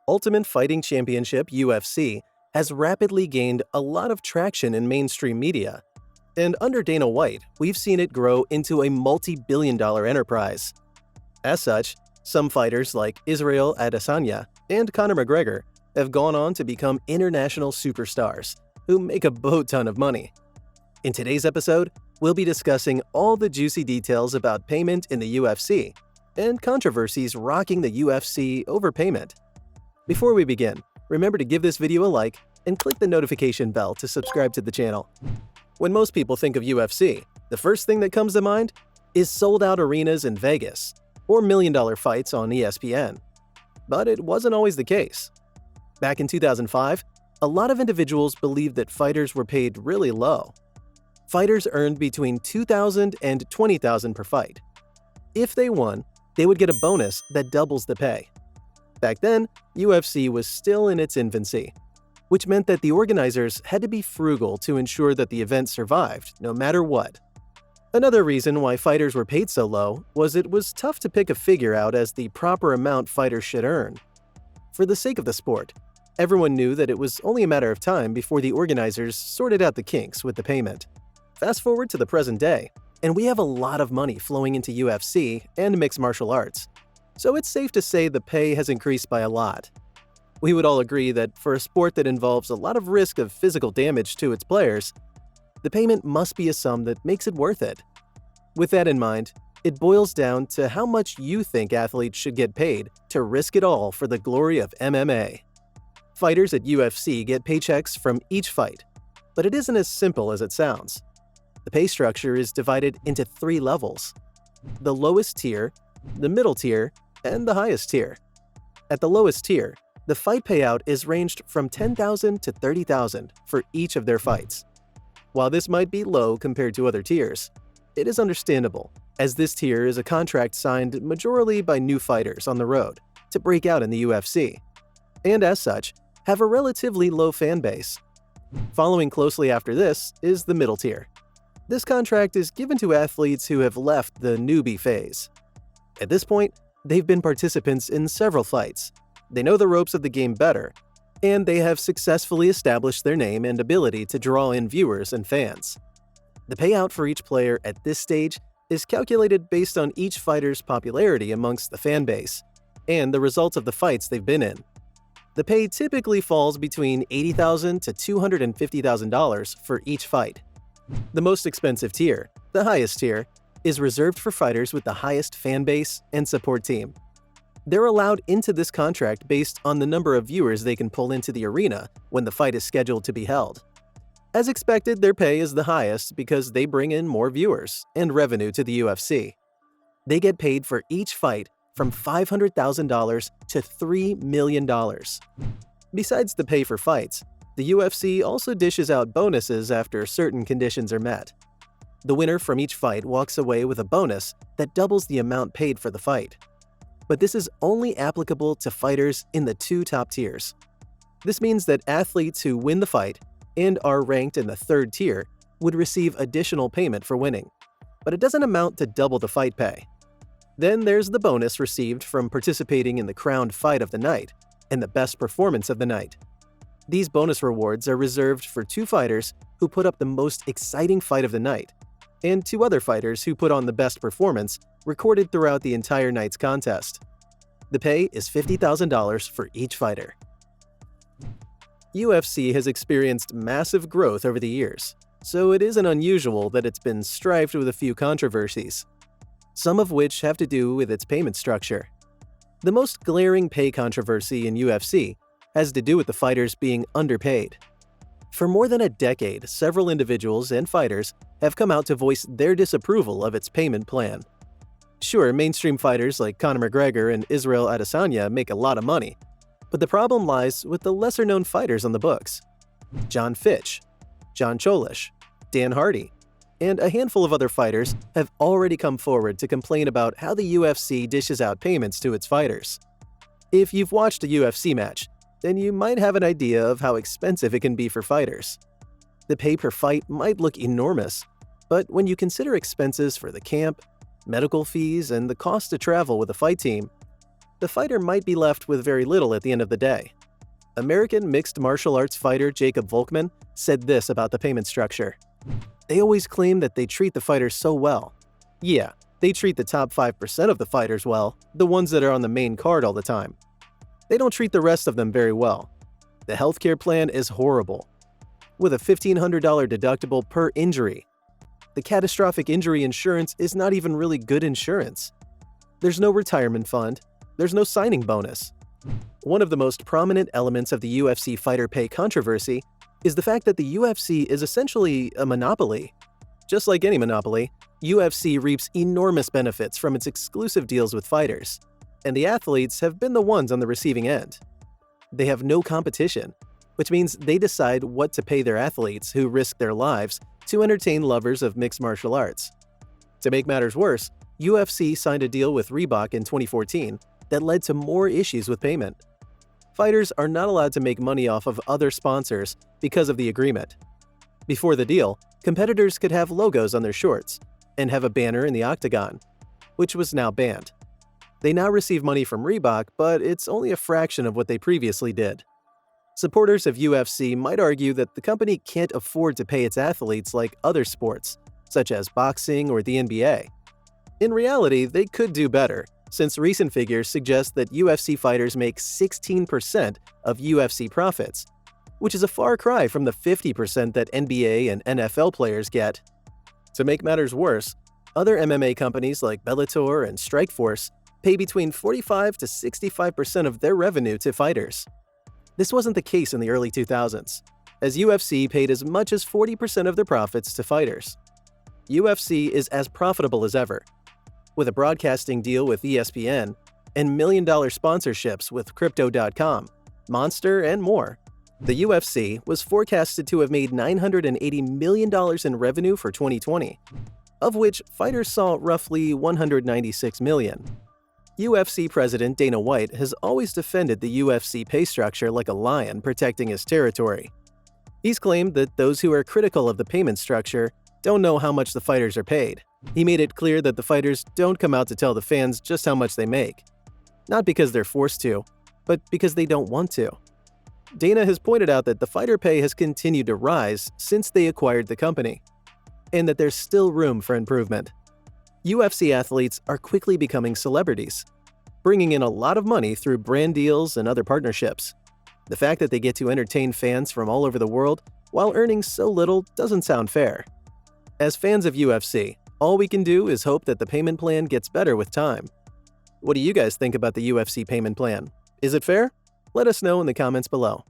Ultimate Fighting Championship (UFC) has rapidly gained a lot of traction in mainstream media, and under Dana White, we've seen it grow into a multi-billion-dollar enterprise. As such, some fighters like Israel Adesanya and Conor McGregor have gone on to become international superstars who make a boat ton of money. In today's episode, we'll be discussing all the juicy details about payment in the UFC and controversies rocking the UFC over payment. Before we begin, remember to give this video a like and click the notification bell to subscribe to the channel. When most people think of UFC, the first thing that comes to mind is sold-out arenas in Vegas or million-dollar fights on ESPN. But it wasn't always the case. Back in 2005, a lot of individuals believed that fighters were paid really low. Fighters earned between $2,000 and $20,000 per fight. If they won, they would get a bonus that doubles the pay. Back then, UFC was still in its infancy, which meant that the organizers had to be frugal to ensure that the event survived, no matter what. Another reason why fighters were paid so low was it was tough to pick a figure out as the proper amount fighters should earn. For the sake of the sport, everyone knew that it was only a matter of time before the organizers sorted out the kinks with the payment. Fast forward to the present day, and we have a lot of money flowing into UFC and mixed martial arts, so it's safe to say the pay has increased by a lot. We would all agree that for a sport that involves a lot of risk of physical damage to its players, the payment must be a sum that makes it worth it. With that in mind, it boils down to how much you think athletes should get paid to risk it all for the glory of MMA. Fighters at UFC get paychecks from each fight, but it isn't as simple as it sounds. The pay structure is divided into 3 levels: the lowest tier, the middle tier, and the highest tier. At the lowest tier, the fight payout is ranged from $10,000 to $30,000 for each of their fights. While this might be low compared to other tiers, it is understandable, as this tier is a contract signed majorly by new fighters on the road to break out in the UFC, and as such, have a relatively low fan base. Following closely after this is the middle tier. This contract is given to athletes who have left the newbie phase. At this point, they've been participants in several fights, they know the ropes of the game better, and they have successfully established their name and ability to draw in viewers and fans. The payout for each player at this stage is calculated based on each fighter's popularity amongst the fan base and the results of the fights they've been in. The pay typically falls between $80,000 to $250,000 for each fight. The most expensive tier, the highest tier, is reserved for fighters with the highest fan base and support team. They're allowed into this contract based on the number of viewers they can pull into the arena when the fight is scheduled to be held. As expected, their pay is the highest because they bring in more viewers and revenue to the UFC. They get paid for each fight from $500,000 to $3 million. Besides the pay for fights, the UFC also dishes out bonuses after certain conditions are met. The winner from each fight walks away with a bonus that doubles the amount paid for the fight. But this is only applicable to fighters in the 2 top tiers. This means that athletes who win the fight and are ranked in the 3rd tier would receive additional payment for winning, but it doesn't amount to double the fight pay. Then there's the bonus received from participating in the crowned fight of the night and the best performance of the night. These bonus rewards are reserved for 2 fighters who put up the most exciting fight of the night, and 2 other fighters who put on the best performance recorded throughout the entire night's contest. The pay is $50,000 for each fighter. UFC has experienced massive growth over the years, so it isn't unusual that it's been strived with a few controversies, some of which have to do with its payment structure. The most glaring pay controversy in UFC has to do with the fighters being underpaid. For more than a decade, several individuals and fighters have come out to voice their disapproval of its payment plan. Sure, mainstream fighters like Conor McGregor and Israel Adesanya make a lot of money, but the problem lies with the lesser-known fighters on the books. John Fitch, John Cholish, Dan Hardy, and a handful of other fighters have already come forward to complain about how the UFC dishes out payments to its fighters. If you've watched a UFC match, then you might have an idea of how expensive it can be for fighters. The pay per fight might look enormous, but when you consider expenses for the camp, medical fees, and the cost to travel with a fight team, the fighter might be left with very little at the end of the day. American mixed martial arts fighter Jacob Volkman said this about the payment structure. They always claim that they treat the fighters so well. Yeah, they treat the top 5% of the fighters well, the ones that are on the main card all the time. They don't treat the rest of them very well. The healthcare plan is horrible, with a $1,500 deductible per injury. The catastrophic injury insurance is not even really good insurance. There's no retirement fund. There's no signing bonus. One of the most prominent elements of the UFC fighter pay controversy is the fact that the UFC is essentially a monopoly. Just like any monopoly, UFC reaps enormous benefits from its exclusive deals with fighters, and the athletes have been the ones on the receiving end. They have no competition, which means they decide what to pay their athletes who risk their lives to entertain lovers of mixed martial arts. To make matters worse, UFC signed a deal with Reebok in 2014 that led to more issues with payment. Fighters are not allowed to make money off of other sponsors because of the agreement. Before the deal, competitors could have logos on their shorts and have a banner in the octagon, which was now banned. They now receive money from Reebok, but it's only a fraction of what they previously did. Supporters of UFC might argue that the company can't afford to pay its athletes like other sports, such as boxing or the NBA. In reality, they could do better, since recent figures suggest that UFC fighters make 16% of UFC profits, which is a far cry from the 50% that NBA and NFL players get. To make matters worse, other MMA companies like Bellator and Strikeforce pay between 45 to 65% of their revenue to fighters. This wasn't the case in the early 2000s, as UFC paid as much as 40% of their profits to fighters. UFC is as profitable as ever, with a broadcasting deal with ESPN and million-dollar sponsorships with Crypto.com, Monster, and more. The UFC was forecasted to have made $980 million in revenue for 2020, of which fighters saw roughly $196 million. UFC President Dana White has always defended the UFC pay structure like a lion protecting his territory. He's claimed that those who are critical of the payment structure don't know how much the fighters are paid. He made it clear that the fighters don't come out to tell the fans just how much they make. Not because they're forced to, but because they don't want to. Dana has pointed out that the fighter pay has continued to rise since they acquired the company, and that there's still room for improvement. UFC athletes are quickly becoming celebrities, bringing in a lot of money through brand deals and other partnerships. The fact that they get to entertain fans from all over the world while earning so little doesn't sound fair. As fans of UFC, all we can do is hope that the payment plan gets better with time. What do you guys think about the UFC payment plan? Is it fair? Let us know in the comments below.